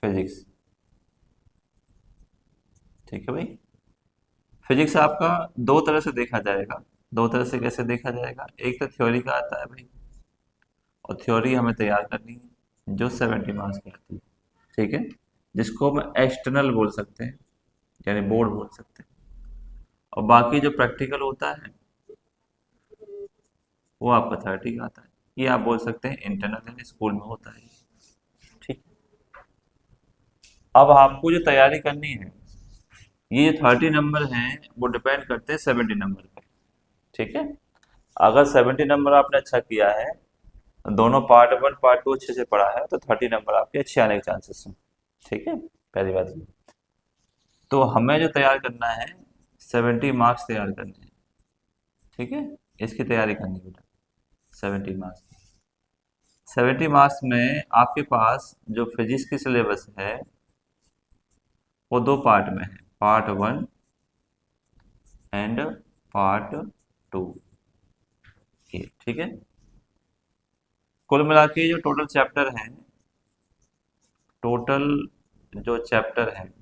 Physics. ठीक है भाई। फिजिक्स आपका दो तरह से देखा जाएगा। दो तरह से कैसे देखा जाएगा? एक तो थ्योरी का आता है भाई, और थ्योरी हमें तैयार करनी है जो 70 मार्क्स की आती है। ठीक है, जिसको हम एक्सटर्नल बोल सकते हैं, यानी बोर्ड बोल सकते हैं। और बाकी जो प्रैक्टिकल होता है वो आपका 30 का आता है। ये आप बोल सकते हैं इंटरनल, यानी स्कूल में होता है। ठीक। अब आपको जो तैयारी करनी है, ये जो 30 नंबर हैं वो डिपेंड करते हैं 70 नंबर पे। ठीक है। अगर 70 नंबर आपने अच्छा किया है, दोनों पार्ट वन पार्ट टू अच्छे से पढ़ा है, तो 30 नंबर आपके अच्छे आने के चांसेस हैं। ठीक है, पहली बात ये। तो हमें जो तैयार करना है, 70 मार्क्स तैयार करने हैं। ठीक है, इसकी तैयारी करनी है बेटा। 70 मार्क्स। 70 मार्क्स में आपके पास जो फिजिक्स की सिलेबस है वो दो पार्ट में है, part one and part two. ये ठीक है। कुल मिला के जो टोटल चैप्टर हैं, टोटल जो चैप्टर हैं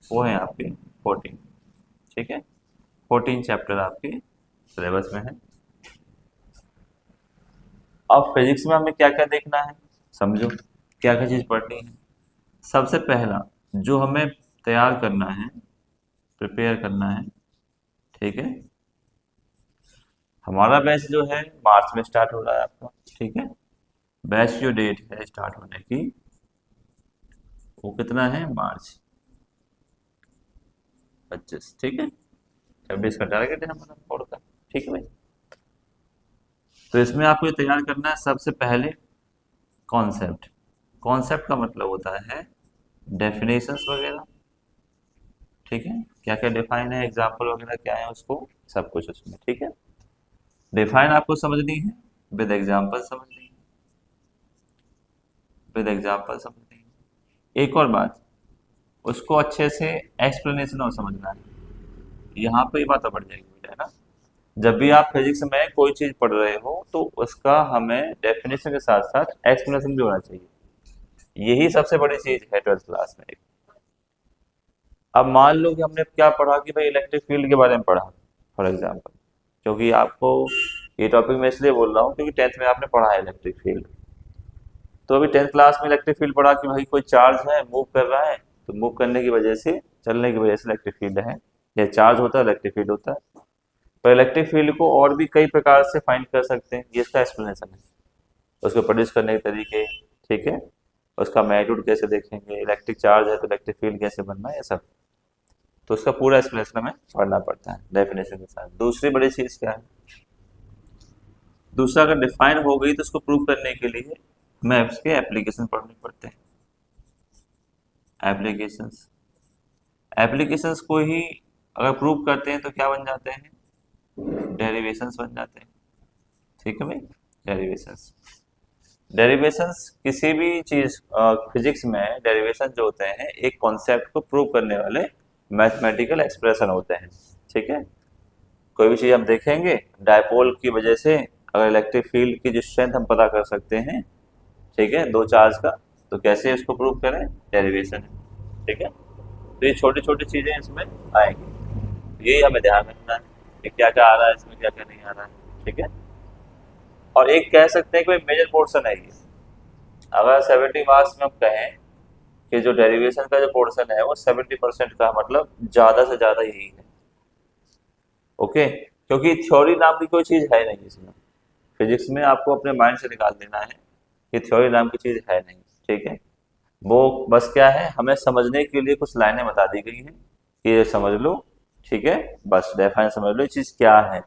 वो है आपके 14। ठीक है, 14 चैप्टर आपके सिलेबस में है। अब फिजिक्स में हमें क्या क्या देखना है, समझो क्या क्या चीज़ पढ़नी है। सबसे पहला जो हमें तैयार करना है, प्रिपेयर करना है। ठीक है, हमारा बैच जो है मार्च में स्टार्ट हो रहा है आपका। ठीक है, बैच जो डेट है स्टार्ट होने की वो कितना है, मार्च 25। ठीक है, 26 का टारगेट है हमारा फोड़ का। ठीक है भाई। तो इसमें आपको ये तैयार करना है सबसे पहले कॉन्सेप्ट। कॉन्सेप्ट का मतलब होता है डेफिनेशंस वगैरह। ठीक है, क्या क्या डिफाइन है, एग्जाम्पल वगैरह क्या है उसको, सब कुछ उसमें। ठीक है, डिफाइन आपको समझनी है, विद एग्जाम्पल समझनी है, विद एग्जाम्पल समझनी है। एक और बात, उसको अच्छे से एक्सप्लेनेशन और समझना है। यहाँ पे ये बात बढ़ जाएगी बेटा, है ना। जब भी आप फिजिक्स में कोई चीज पढ़ रहे हो तो उसका हमें डेफिनेशन के साथ साथ एक्सप्लेनेशन भी होना चाहिए। यही सबसे बड़ी चीज है 12th क्लास में। अब मान लो कि हमने क्या पढ़ा कि भाई इलेक्ट्रिक फील्ड के बारे में पढ़ा, फॉर एग्जाम्पल। क्योंकि आपको ये टॉपिक मैं इसलिए बोल रहा हूँ क्योंकि 10th में आपने पढ़ा है इलेक्ट्रिक फील्ड। तो अभी 10th क्लास में इलेक्ट्रिक फील्ड पढ़ा कि भाई कोई चार्ज है, मूव कर रहा है, तो मूव करने की वजह से, चलने की वजह से इलेक्ट्रिक फील्ड है, या चार्ज होता है इलेक्ट्रिक फील्ड होता है। पर इलेक्ट्रिक फील्ड को और भी कई प्रकार से फाइंड कर सकते हैं, ये इसका एक्सप्लेनेशन है। उसको प्रोड्यूस करने के तरीके, ठीक है, उसका मैग्नीट्यूड कैसे देखेंगे, इलेक्ट्रिक चार्ज है तो इलेक्ट्रिक फील्ड कैसे बनना है, ये सब। तो उसका पूरा एक्सप्लेनेशन हमें पढ़ना पड़ता है डेफिनेशन के साथ। दूसरी बड़ी चीज क्या है, दूसरा अगर डिफाइन हो गई तो उसको प्रूव करने के लिए मैप्स के एप्लीकेशन पढ़ने पड़ते हैं। एप्लीकेशंस, एप्लीकेशंस को ही अगर प्रूव करते हैं तो क्या बन जाते हैं, डेरिवेशंस बन जाते हैं। ठीक है भाई, डेरिवेशंस। डेरिवेशंस किसी भी चीज, फिजिक्स में डेरिवेशन जो होते हैं एक कॉन्सेप्ट को प्रूव करने वाले मैथमेटिकल एक्सप्रेशन होते हैं। ठीक है, कोई भी चीज हम देखेंगे, डायपोल की वजह से अगर इलेक्ट्रिक फील्ड की जो स्ट्रेंथ हम पता कर सकते हैं, ठीक है, दो चार्ज का, तो कैसे इसको प्रूव करें, डेरिवेशन है। ठीक है, तो ये छोटी छोटी चीजें इसमें आएंगी, यही हमें ध्यान रखना है कि क्या क्या आ रहा है इसमें, क्या क्या नहीं आ रहा है। ठीक है, और एक कह सकते हैं कि भाई मेजर पोर्शन है ये। अगर 70 मार्क्स में हम कहें कि जो डेरिवेशन का जो पोर्शन है वो 70% का, मतलब ज्यादा से ज्यादा यही है। ओके, क्योंकि थ्योरी नाम की कोई चीज है नहीं इसमें। फिजिक्स में आपको अपने माइंड से निकाल देना है कि थ्योरी नाम की चीज है नहीं। ठीक है, वो बस क्या है, हमें समझने के लिए कुछ लाइनें बता दी गई हैं कि ये समझ लो। ठीक है, बस डेफाइन समझ लो ये चीज क्या है,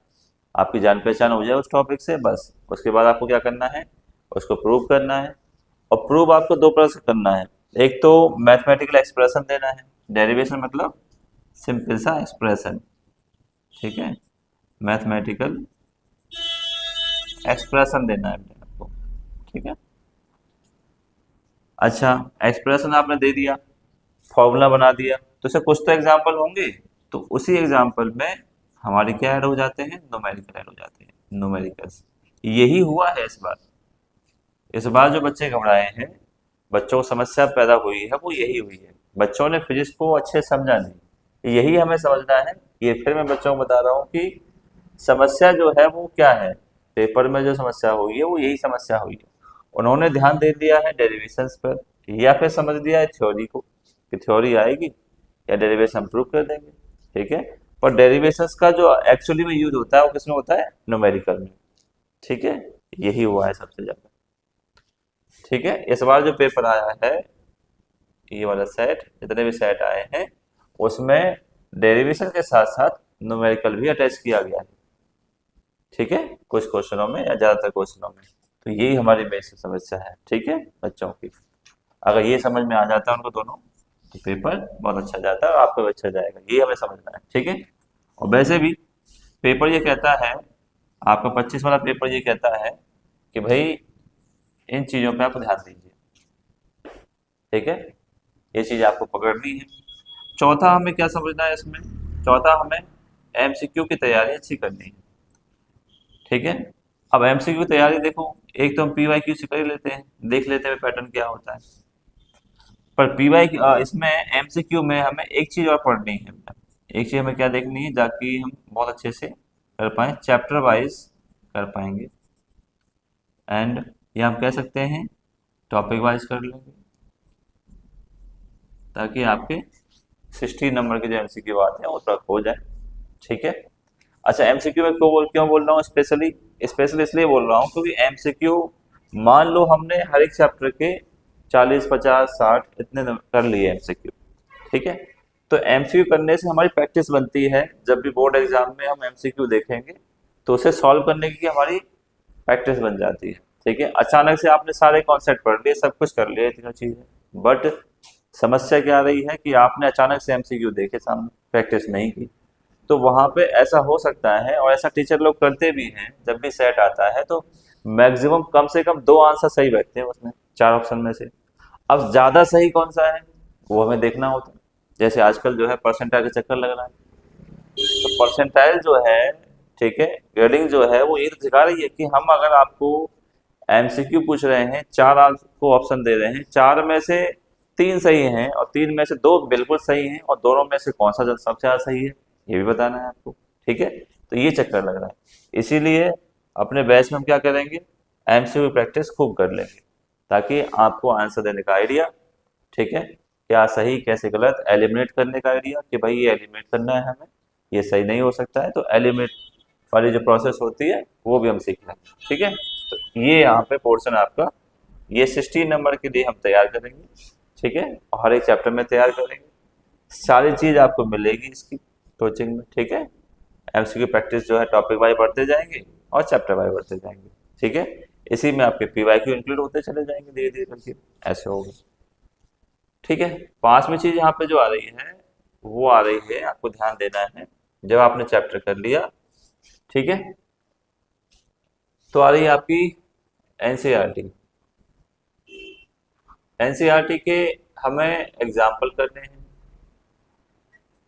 आपकी जान पहचान हो जाए उस टॉपिक से, बस उसके बाद आपको क्या करना है, उसको प्रूव करना है। और प्रूव आपको दो प्रकार से करना है। एक तो मैथमेटिकल एक्सप्रेशन देना है, डेरिवेशन मतलब सिंपल सा एक्सप्रेशन। ठीक है, मैथमेटिकल एक्सप्रेशन देना है आपको। ठीक है, अच्छा, एक्सप्रेशन आपने दे दिया, फॉर्मूला बना दिया, तो इससे कुछ तो एग्जाम्पल होंगे। तो उसी एग्जाम्पल में हमारे क्या ऐड हो जाते हैं, न्यूमेरिकल ऐड हो जाते हैं, न्यूमेरिकल्स। यही हुआ है इस बार। इस बार जो बच्चे घबराए हैं बच्चों को समस्या पैदा हुई है वो यही हुई है, बच्चों ने फिजिक्स को अच्छे से समझा नहीं, यही हमें समझना है। ये फिर मैं बच्चों को बता रहा हूँ कि समस्या जो है वो क्या है, पेपर में जो समस्या हुई है वो यही समस्या हुई है। उन्होंने ध्यान दे दिया है डेरिवेशंस पर, या फिर समझ लिया है थ्योरी को कि थ्योरी आएगी या डेरिवेशन प्रूव कर देंगे, ठीक है। पर डेरिवेशंस का जो एक्चुअली में यूज होता है वो किसमें होता है, न्यूमेरिकल में, ठीक है। यही हुआ है सबसे ज्यादा, ठीक है। इस बार जो पेपर आया है, ये वाला सेट, जितने भी सेट आए हैं उसमें डेरिवेशन के साथ साथ न्यूमेरिकल भी अटैच किया गया है, ठीक है, कुछ क्वेश्चनों में या ज्यादातर क्वेश्चनों में। तो यही हमारी बेसिक समस्या है, ठीक है बच्चों की। अगर ये समझ में आ जाता है उनको दोनों, तो पेपर बहुत अच्छा जाता है और आपका भी अच्छा जाएगा, ये हमें समझना है, ठीक है। और वैसे भी पेपर ये कहता है, आपका 25 वाला पेपर ये कहता है कि भाई इन चीजों पे आप ध्यान दीजिए, ठीक है, ये चीज आपको पकड़नी है। चौथा हमें क्या समझना है इसमें, चौथा हमें एमसीक्यू की तैयारी अच्छी करनी है, ठीक है। अब एमसीक्यू की तैयारी देखो, एक तो हम पीवाईक्यू से कर ही लेते हैं, देख लेते हैं पैटर्न क्या होता है। पर पीवाई इसमें एमसीक्यू में हमें एक चीज और पढ़नी है, एक चीज हमें क्या देखनी है, ताकि हम बहुत अच्छे से कर पाए, चैप्टर वाइज कर पाएंगे। एंड ये हम कह सकते हैं टॉपिक वाइज कर लेंगे, ताकि आपके 60 नंबर के जो एमसीक्यू आते हैं वो तक हो जाए, ठीक है। अच्छा, एमसीक्यू में क्यों बोल रहा हूँ स्पेशली, स्पेशली इसलिए बोल रहा हूँ क्योंकि एमसीक्यू, मान लो हमने हर एक चैप्टर के 40 50 60 इतने कर लिए एमसीक्यू, ठीक है। तो एमसीक्यू करने से हमारी प्रैक्टिस बनती है, जब भी बोर्ड एग्जाम में हम एमसीक्यू देखेंगे तो उसे सॉल्व करने की हमारी प्रैक्टिस बन जाती है, ठीक है। अचानक से आपने सारे कॉन्सेप्ट पढ़ लिए, सब कुछ कर लिया, तीनों चीजें, बट समस्या क्या आ रही है कि आपने अचानक से एमसीक्यू देखे सामने, प्रैक्टिस नहीं की। तो वहां पे ऐसा हो सकता है, और ऐसा टीचर लोग करते भी हैं, जब भी सेट आता है तो मैक्सिमम कम से कम 2 आंसर सही बैठते हैं उसमें, 4 ऑप्शन में से। अब ज्यादा सही कौन सा है वो हमें देखना होता है, जैसे आजकल जो है परसेंटाइल का चक्कर लग रहा है, तो परसेंटाइल जो है, ठीक है, ग्रेडिंग जो है वो ये तो दिखा रही है कि हम अगर आपको एमसीक्यू पूछ रहे हैं, 4 आपको ऑप्शन दे रहे हैं, 4 में से 3 सही हैं और 3 में से 2 बिल्कुल सही हैं, और दोनों में से कौन सा सबसे ज्यादा सही है ये भी बताना है आपको, ठीक है। तो ये चक्कर लग रहा है, इसीलिए अपने बैच में हम क्या करेंगे, एमसीक्यू प्रैक्टिस खूब कर लेंगे, ताकि आपको आंसर देने का आइडिया, ठीक है, क्या सही कैसे गलत एलिमिनेट करने का आइडिया, कि भाई ये एलिमिनेट करना है हमें, ये सही नहीं हो सकता है, तो एलिमिनेट वाली जो प्रोसेस होती है वो भी हम सीख लेंगे, ठीक है। तो ये यहाँ पे पोर्शन आपका, ये 60 नंबर के लिए हम तैयार करेंगे, ठीक है, और हर एक चैप्टर में तैयार करेंगे, सारी चीज आपको मिलेगी इसकी कोचिंग में, ठीक है। एमसीक्यू प्रैक्टिस जो है टॉपिक वाइज बढ़ते जाएंगे और चैप्टर वाइज बढ़ते जाएंगे, ठीक है। इसी में आपके पीवाईक्यू इंक्लूड होते चले जाएंगे धीरे धीरे करके, ऐसे होगा, ठीक है। 5वीं चीज यहाँ पे जो आ रही है वो आ रही है, आपको ध्यान देना है, जब आपने चैप्टर कर लिया, ठीक है, तो आ रही है आपकी एनसीईआरटी। एनसीईआरटी के हमें एग्जाम्पल करने हैं,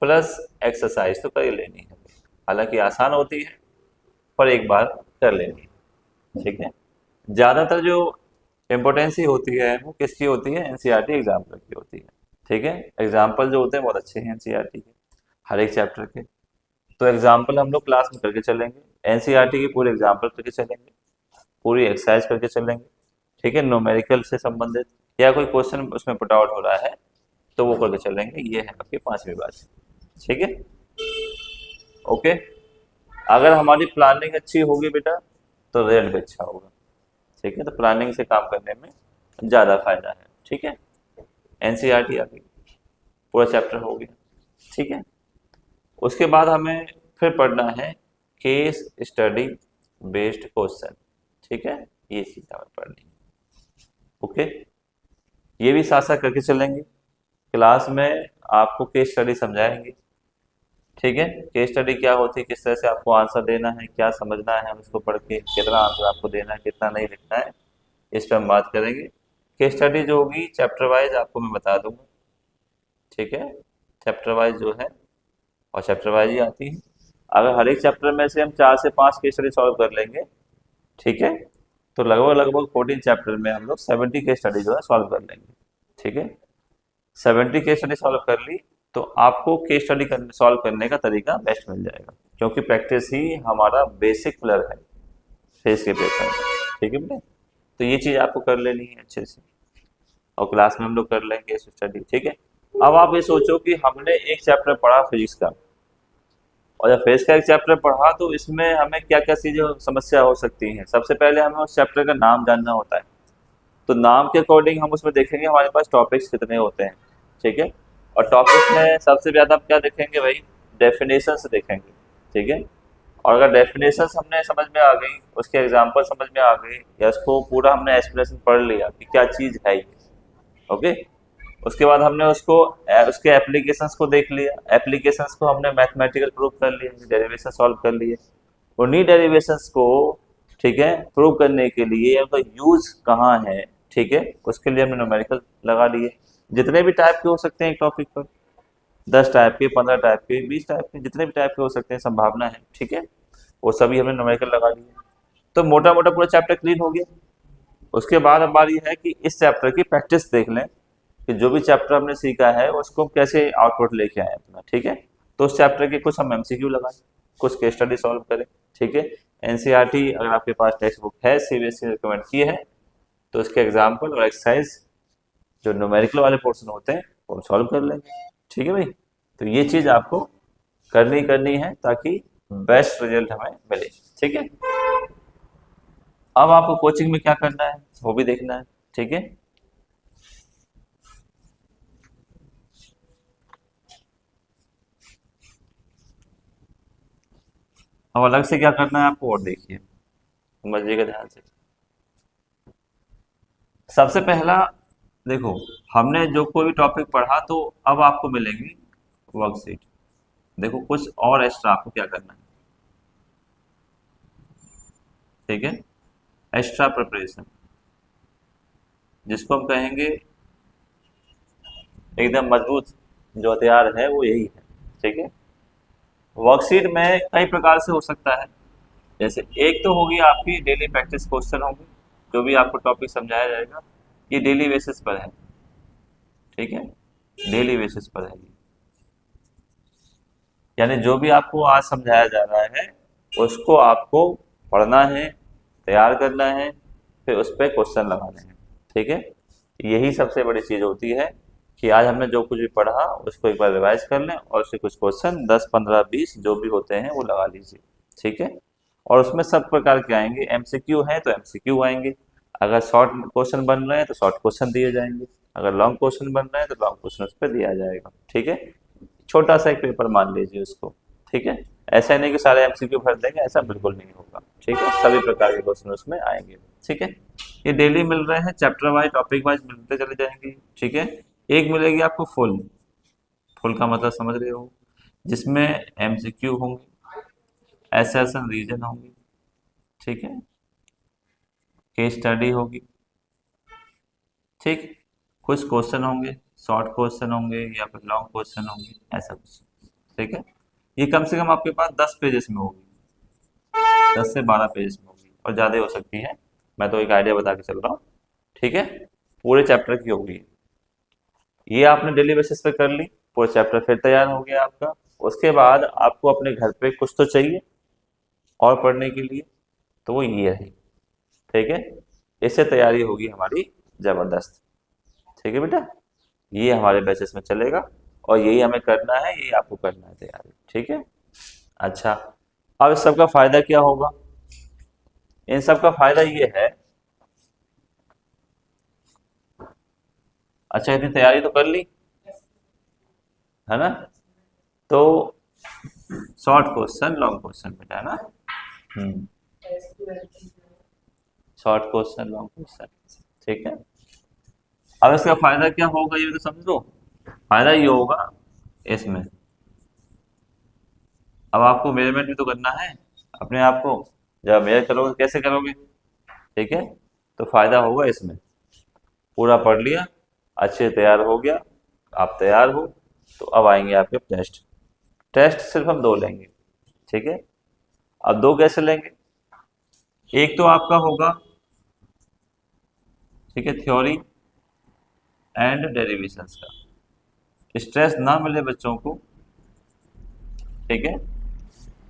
प्लस एक्सरसाइज तो कर ही लेनी है, हालांकि आसान होती है पर एक बार कर लेनी है, ठीक है। ज्यादातर जो इम्पोर्टेंसी होती है वो किसकी होती है, एनसीईआरटी एग्जाम्पल की होती है, ठीक है। एग्जाम्पल जो होते हैं बहुत अच्छे हैं एनसीईआरटी के, हर एक चैप्टर के। तो एग्जाम्पल हम लोग क्लास में करके चलेंगे, एनसीईआरटी के पूरे एग्जाम्पल करके चलेंगे, पूरी एक्सरसाइज करके चलेंगे, ठीक है, न्यूमेरिकल से संबंधित, या कोई क्वेश्चन उसमें पुट आउट हो रहा है तो वो करके चलेंगे, ये है आपकी 5वीं बात, ठीक है, ओके। अगर हमारी प्लानिंग अच्छी होगी बेटा तो रिजल्ट भी अच्छा होगा, ठीक है। तो प्लानिंग से काम करने में ज़्यादा फायदा है, ठीक है। एनसीईआरटी आ गई, पूरा चैप्टर हो गया, ठीक है। उसके बाद हमें फिर पढ़ना है केस स्टडी बेस्ड क्वेश्चन, ठीक है, ये चीज हमें पढ़नी है, ओके। ये भी साथ साथ करके चलेंगे, क्लास में आपको केस स्टडी समझाएंगे, ठीक है। केस स्टडी क्या होती है, किस तरह से आपको आंसर देना है, क्या समझना है उसको पढ़ के, कितना आंसर आपको देना है, कितना नहीं लिखना है, इस पर हम बात करेंगे। केस स्टडी जो होगी चैप्टर वाइज आपको मैं बता दूंगा, ठीक है, चैप्टर वाइज जो है, और चैप्टर वाइज ही आती है। अगर हर एक चैप्टर में से हम 4 से 5 केस स्टडी सॉल्व कर लेंगे, ठीक है, तो लगभग लगभग 14 चैप्टर में हम लोग 70 केस स्टडी जो है सॉल्व कर लेंगे। ठीक है, 70 केस स्टडी सॉल्व कर ली तो आपको केस स्टडी सॉल्व करने का तरीका बेस्ट मिल जाएगा, क्योंकि प्रैक्टिस ही हमारा बेसिक पिलर है फेस के पेपर में। ठीक है बेटे, तो ये चीज़ आपको कर लेनी है अच्छे से, और क्लास में हम लोग कर लेंगे केस स्टडी। ठीक है, अब आप ये सोचो कि हमने एक चैप्टर पढ़ा फिजिक्स का, और जब फिजिक्स का एक चैप्टर पढ़ा तो इसमें हमें क्या क्या चीज़ें समस्या हो सकती हैं। सबसे पहले हमें उस चैप्टर का नाम जानना होता है, तो नाम के अकॉर्डिंग हम उसमें देखेंगे हमारे पास टॉपिक्स कितने होते हैं। ठीक है, और टॉपिक्स में सबसे ज़्यादा आप क्या देखेंगे भाई, डेफिनेशन से देखेंगे। ठीक है, और अगर डेफिनेशन हमने समझ में आ गई, उसके एग्जाम्पल समझ में आ गए, या उसको पूरा हमने एक्सप्लेनेशन पढ़ लिया कि क्या चीज़ है ये, ओके, उसके बाद हमने उसको उसके एप्लीकेशंस को देख लिया, एप्लीकेशंस को हमने मैथमेटिकल प्रूव कर लिया, डेरिवेशन सॉल्व कर लिए, उन्हीं डेरिवेशंस को, ठीक है, प्रूव करने के लिए उनका यूज कहाँ है, ठीक है, उसके लिए हमने न्यूमेरिकल लगा लिए। जितने भी टाइप के हो सकते हैं एक टॉपिक पर, 10 टाइप के, 15 टाइप के, 20 टाइप के, जितने भी टाइप के हो सकते हैं, संभावना है। ठीक है, वो सभी हमने न्यूमेरिकल लगा लिए, तो मोटा मोटा पूरा चैप्टर क्लीन हो गया। उसके बाद हमारी है कि इस चैप्टर की प्रैक्टिस देख लें कि जो भी चैप्टर हमने सीखा है उसको कैसे आउटपुट लेके आए अपना। ठीक है, तो उस चैप्टर के कुछ हम एमसीक्यू लगाएं, कुछ केस स्टडी सॉल्व करें। ठीक है, एनसीईआरटी अगर आपके पास टेक्स्ट बुक है, सीबीएसई ने रिकमेंड की है, तो उसके एग्जाम्पल और एक्सरसाइज जो न्यूमेरिकल वाले पोर्शन होते हैं वो सॉल्व कर लेंगे। ठीक है भाई, तो ये चीज़ आपको करनी है ताकि बेस्ट रिजल्ट हमें मिले। ठीक है, अब आपको कोचिंग में क्या करना है वो भी देखना है। ठीक है, अब अलग से क्या करना है आपको और देखिए, समझिएगा ध्यान से। सबसे पहला देखो, हमने जो कोई भी टॉपिक पढ़ा तो अब आपको मिलेगी वर्कशीट। देखो कुछ और एक्स्ट्रा आपको क्या करना है, ठीक है, एक्स्ट्रा प्रिपरेशन, जिसको हम कहेंगे एकदम मजबूत जो हथियार है वो यही है। ठीक है, वर्कशीट में कई प्रकार से हो सकता है, जैसे एक तो होगी आपकी डेली प्रैक्टिस क्वेश्चन होगी, जो भी आपको टॉपिक समझाया जाएगा ये डेली बेसिस पर है। ठीक है, डेली बेसिस पर है, यानी जो भी आपको आज समझाया जा रहा है उसको आपको पढ़ना है, तैयार करना है, फिर उस पर क्वेश्चन लगाने हैं। ठीक है, यही सबसे बड़ी चीज़ होती है कि आज हमने जो कुछ भी पढ़ा उसको एक बार रिवाइज कर लें, और उससे कुछ क्वेश्चन 10 15 20 जो भी होते हैं वो लगा लीजिए। ठीक है, और उसमें सब प्रकार के आएंगे, एमसीक्यू हैं तो एमसीक्यू आएंगे, अगर शॉर्ट क्वेश्चन बन रहे हैं तो शॉर्ट क्वेश्चन दिए जाएंगे, अगर लॉन्ग क्वेश्चन बन रहे हैं तो लॉन्ग क्वेश्चन उस पर दिया जाएगा। ठीक है, छोटा सा एक पेपर मान लीजिए उसको। ठीक है, ऐसा नहीं कि सारे एमसीक्यू भर देंगे, ऐसा बिल्कुल नहीं होगा। ठीक है, सभी प्रकार के क्वेश्चन उसमें आएंगे। ठीक है, ये डेली मिल रहे हैं, चैप्टर वाइज टॉपिक वाइज मिलते चले जाएंगे। ठीक है, एक मिलेगी आपको फुल, फुल का मतलब समझ रहे हो, जिसमें एमसीक्यू होंगे, एसएसन रीजन होंगी, ठीक है, केस स्टडी होगी, ठीक, कुछ क्वेश्चन होंगे, शॉर्ट क्वेश्चन होंगे या फिर लॉन्ग क्वेश्चन होंगे, ऐसा कुछ। ठीक है, ये कम से कम आपके पास 10 पेजेस में होगी, 10 से 12 पेजेस में होगी, और ज़्यादा हो सकती है, मैं तो एक आइडिया बता के चल रहा हूँ। ठीक है, पूरे चैप्टर की होगी, ये आपने डेली बेसिस पे कर ली, पूरा चैप्टर फिर तैयार हो गया आपका। उसके बाद आपको अपने घर पे कुछ तो चाहिए और पढ़ने के लिए, तो वो ये है। ठीक है, इससे तैयारी होगी हमारी ज़बरदस्त। ठीक है बेटा, ये हमारे बेसिस में चलेगा, और यही हमें करना है, यही आपको करना है तैयारी। ठीक है, अच्छा, अब इस सब का फायदा क्या होगा, इन सब का फायदा ये है, अच्छा इतनी तैयारी तो कर ली है ना, तो शॉर्ट क्वेश्चन लॉन्ग क्वेश्चन बेटा, है ना, शॉर्ट क्वेश्चन लॉन्ग क्वेश्चन। ठीक है, अब इसका फायदा क्या होगा ये तो समझो, फायदा ये होगा इसमें, अब आपको मेजरमेंट भी तो करना है अपने आप को, जब मेजर करोगे कैसे करोगे। ठीक है, तो फायदा होगा इसमें, पूरा पढ़ लिया, अच्छे तैयार हो गया, आप तैयार हो, तो अब आएंगे आपके टेस्ट। टेस्ट सिर्फ हम 2 लेंगे। ठीक है, अब 2 कैसे लेंगे, एक तो आपका होगा ठीक है, थ्योरी एंड डेरिवेशंस का स्ट्रेस ना मिले बच्चों को, ठीक है,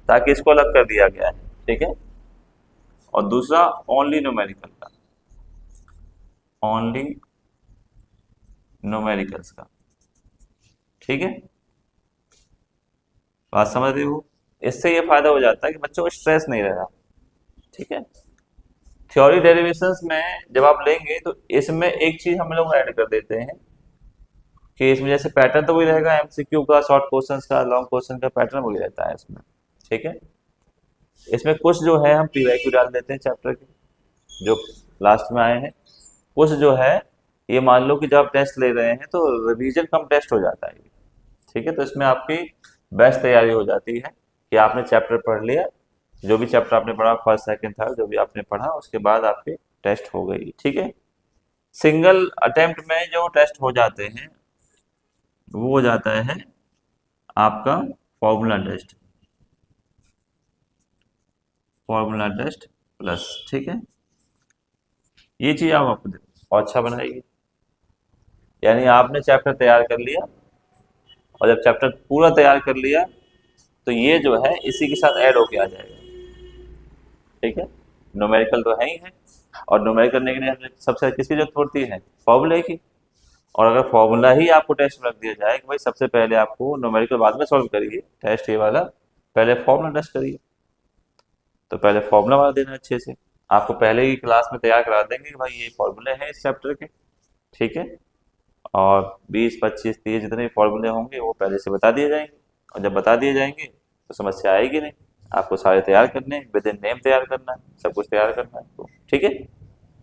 ताकि इसको अलग कर दिया गया है, ठीक है। और दूसरा ओनली न्यूमेरिकल का, ओनली न्यूमेरिकल्स का, ठीक है, बात समझ रहे हो। इससे ये फायदा हो जाता है कि बच्चों को स्ट्रेस नहीं रहा, ठीक है। थ्योरी डेरिवेशंस में जब आप लेंगे तो इसमें एक चीज हम लोग ऐड कर देते हैं कि इसमें जैसे पैटर्न तो वही रहेगा, एमसीक्यू का, शॉर्ट क्वेश्चंस का, लॉन्ग क्वेश्चन का पैटर्न वही रहता है इसमें, ठीक है। इसमें कुछ जो है हम पीवाईक्यू डाल देते हैं चैप्टर के, जो लास्ट में आए हैं। कुछ जो है ये मान लो कि जब आप टेस्ट ले रहे हैं तो रिवीजन कम टेस्ट हो जाता है, ठीक है। तो इसमें आपकी बेस्ट तैयारी हो जाती है कि आपने चैप्टर पढ़ लिया, जो भी चैप्टर आपने पढ़ा, फर्स्ट सेकंड थर्ड जो भी आपने पढ़ा, उसके बाद आपकी टेस्ट हो गई, ठीक है। सिंगल अटेम्प्ट में जो टेस्ट हो जाते हैं वो हो जाता है आपका formula test, formula test plus, ठीक है। ये चीज आप आपको और अच्छा बनाएगी, यानी आपने चैप्टर तैयार कर लिया, और जब चैप्टर पूरा तैयार कर लिया तो ये जो है इसी के साथ ऐड होके आ जाएगा, ठीक है। न्यूमेरिकल तो है ही है, और न्यूमेरिकल करने के लिए हमें सबसे किसकी जरूरत पड़ती है, फॉर्मूले की। और अगर फॉर्मूला ही आपको टेस्ट में रख दिया जाए कि भाई सबसे पहले आपको न्यूमेरिकल बाद में सॉल्व करिए, टेस्ट ये वाला पहले फॉर्मूला टेस्ट करिए, तो पहले फॉर्मूला वाला देना अच्छे से। आपको पहले ही क्लास में तैयार करा देंगे कि भाई ये फॉर्मूले हैं इस चैप्टर के, ठीक है। और 20 25 30 जितने भी फॉर्मूले होंगे वो पहले से बता दिए जाएंगे, और जब बता दिए जाएंगे तो समस्या आएगी नहीं। आपको सारे तैयार करने हैं, विद इन नेम तैयार करना है, सब कुछ तैयार करना है आपको, ठीक है।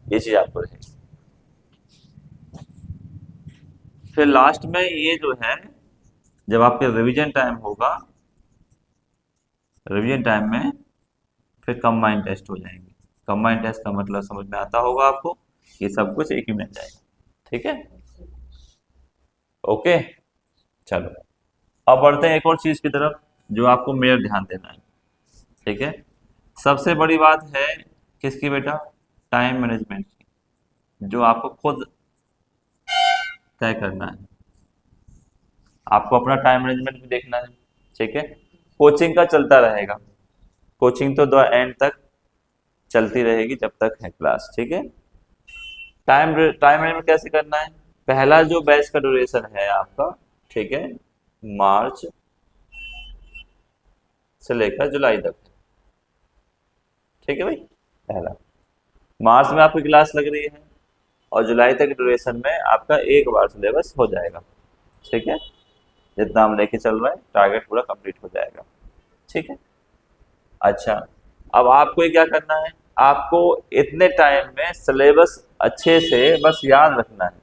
ये चीज़ आपको रहेगी। फिर लास्ट में ये जो है जब आपके रिवीजन टाइम होगा, रिवीजन टाइम में फिर कंबाइंड टेस्ट हो जाएंगे। कंबाइंड टेस्ट का मतलब समझ में आता होगा आपको, ये सब कुछ एक ही में जाएगा, ठीक है, ओके। चलो अब बढ़ते हैं एक और चीज की तरफ जो आपको मेजर ध्यान देना है, ठीक है। सबसे बड़ी बात है किसकी बेटा, टाइम मैनेजमेंट की, जो आपको खुद तय करना है। आपको अपना टाइम मैनेजमेंट भी देखना है, ठीक है। कोचिंग का चलता रहेगा, कोचिंग तो द एंड तक चलती रहेगी जब तक है क्लास, ठीक है। टाइम टाइम मैनेजमेंट कैसे करना है, पहला जो बैच का ड्यूरेशन है आपका, ठीक है, मार्च से लेकर जुलाई तक, ठीक है भाई। पहला मार्च में आपकी क्लास लग रही है, और जुलाई तक ड्यूरेशन में आपका एक बार सिलेबस हो जाएगा, ठीक है। जितना हम लेके चल रहे हैं टारगेट पूरा कंप्लीट हो जाएगा, ठीक है। अच्छा, अब आपको ये क्या करना है, आपको इतने टाइम में सिलेबस अच्छे से बस याद रखना है,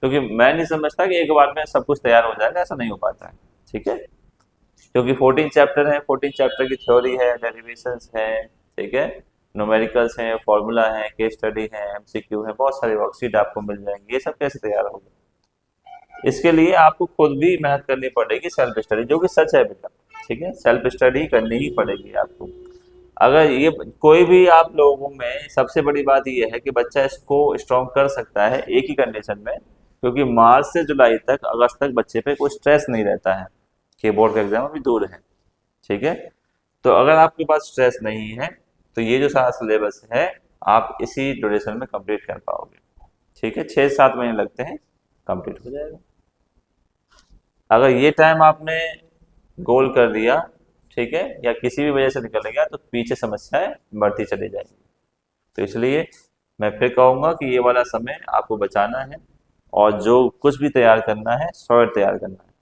क्योंकि मैं नहीं समझता कि एक बार में सब कुछ तैयार हो जाएगा, ऐसा नहीं हो पाता है, ठीक है। क्योंकि 14 चैप्टर हैं, 14 चैप्टर की थ्योरी है, डेरिवेशंस है, ठीक है, न्यूमेरिकल्स हैं, फॉर्मूला है, केस स्टडी है, एमसीक्यू है, बहुत सारी वर्कशीट आपको मिल जाएंगी, ये सब कैसे तैयार होगा। इसके लिए आपको खुद भी मेहनत करनी पड़ेगी, सेल्फ स्टडी, जो कि सच है बेटा, ठीक है, सेल्फ स्टडी करनी ही पड़ेगी आपको। अगर ये कोई भी आप लोगों में सबसे बड़ी बात ये है कि बच्चा इसको स्ट्रॉन्ग कर सकता है एक ही कंडीशन में, क्योंकि मार्च से जुलाई तक, अगस्त तक बच्चे पे कोई स्ट्रेस नहीं रहता है कि बोर्ड का एग्जाम अभी दूर है, ठीक है। तो अगर आपके पास स्ट्रेस नहीं है तो ये जो सारा सिलेबस है आप इसी ड्यूरेशन में कंप्लीट कर पाओगे, ठीक है। 6 7 महीने लगते हैं, कंप्लीट हो जाएगा। अगर ये टाइम आपने गोल कर दिया, ठीक है, या किसी भी वजह से निकल गया तो पीछे समस्याएं बढ़ती चली जाएंगी। तो इसलिए मैं फिर कहूँगा कि ये वाला समय आपको बचाना है, और जो कुछ भी तैयार करना है शॉर्ट तैयार करना है,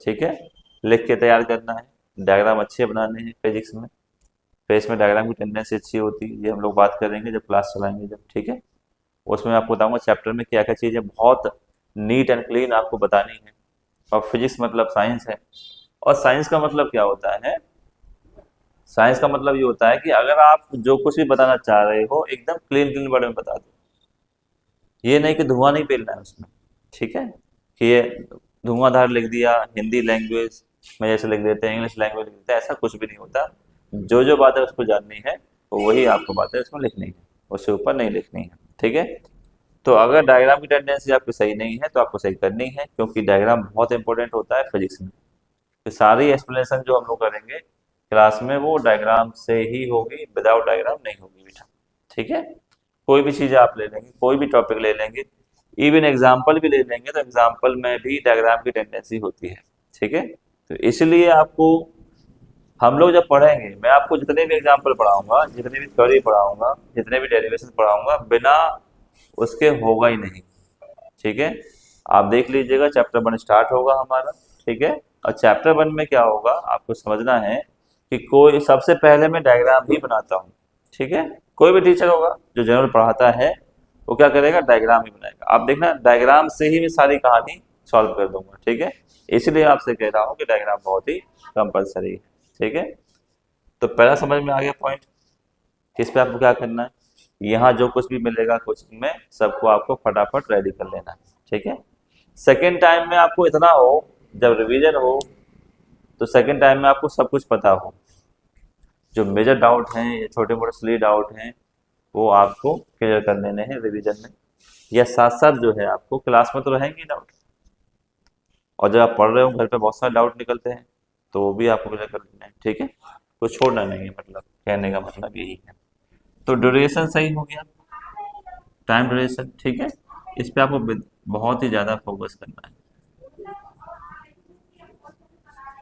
ठीक है, लिख के तैयार करना है, डायग्राम अच्छे बनाने हैं फिजिक्स में, फेस में डायग्राम की टेंडेंसी अच्छी होती है, ये हम लोग बात करेंगे जब क्लास चलाएंगे जब, ठीक है। उसमें आपको बताऊंगा चैप्टर में क्या क्या चीज़ें बहुत नीट एंड क्लीन आपको बतानी है। और फिजिक्स मतलब साइंस है, और साइंस का मतलब क्या होता है, साइंस का मतलब ये होता है कि अगर आप जो कुछ भी बताना चाह रहे हो एकदम क्लीन क्लीन वर्ड में बता दो, ये नहीं कि धुआं नहीं फैलना है उसमें, ठीक है, कि ये धुआंधार लिख दिया, हिंदी लैंग्वेज में जैसे लिख देते हैं, इंग्लिश लैंग्वेज लिख देते हैं, ऐसा कुछ भी नहीं होता। जो जो बातें उसको जाननी है तो वही आपको बातें उसमें लिखनी है, उससे ऊपर नहीं लिखनी है, ठीक है। तो अगर डायग्राम की टेंडेंसी आपकी सही नहीं है तो आपको सही करनी है, क्योंकि डायग्राम बहुत इंपॉर्टेंट होता है फिजिक्स में। तो सारी एक्सप्लेनेशन जो हम लोग करेंगे क्लास में वो डायग्राम से ही होगी, विदाउट डायग्राम नहीं होगी बेटा। ठीक है, कोई भी चीज़ आप ले लेंगे, कोई भी टॉपिक ले लेंगे, इवन एग्जाम्पल भी ले लेंगे तो एग्जाम्पल में भी डायग्राम की टेंडेंसी होती है। ठीक है, तो इसलिए आपको हम लोग जब पढ़ेंगे, मैं आपको जितने भी एग्जाम्पल पढ़ाऊंगा, जितने भी थ्योरी पढ़ाऊंगा, जितने भी डेरिवेशन पढ़ाऊंगा, बिना उसके होगा ही नहीं। ठीक है, आप देख लीजिएगा चैप्टर 1 स्टार्ट होगा हमारा। ठीक है, और चैप्टर 1 में क्या होगा आपको समझना है कि कोई सबसे पहले मैं डायग्राम ही बनाता हूँ। ठीक है, कोई भी टीचर होगा जो जनरल पढ़ाता है वो क्या करेगा, डायग्राम ही बनाएगा। आप देखना डायग्राम से ही मैं सारी कहानी सॉल्व कर दूंगा। ठीक है, इसलिए आपसे कह रहा हूँ कि डायग्राम बहुत ही कंपलसरी है। ठीक है, तो पहला समझ में आ गया पॉइंट, किस पे आपको क्या करना है। यहाँ जो कुछ भी मिलेगा कोचिंग में सबको आपको फटाफट रेडी कर लेना है। ठीक है, सेकेंड टाइम में आपको इतना हो, जब रिवीजन हो तो सेकेंड टाइम में आपको सब कुछ पता हो। जो मेजर डाउट हैं या छोटे मोटे सिली डाउट हैं वो आपको क्लियर कर लेने हैं रिवीजन में, या साथ साथ जो है आपको क्लास में तो रहेंगे डाउट, और जब आप पढ़ रहे हो घर पे बहुत सारे डाउट निकलते हैं तो वो भी आपको क्लियर कर लेना है। ठीक है, कुछ छोड़ना नहीं है, मतलब कहने का मतलब यही है। तो ड्यूरेशन सही हो गया, टाइम ड्यूरेशन। ठीक है, इस पे आपको बहुत ही ज़्यादा फोकस करना है।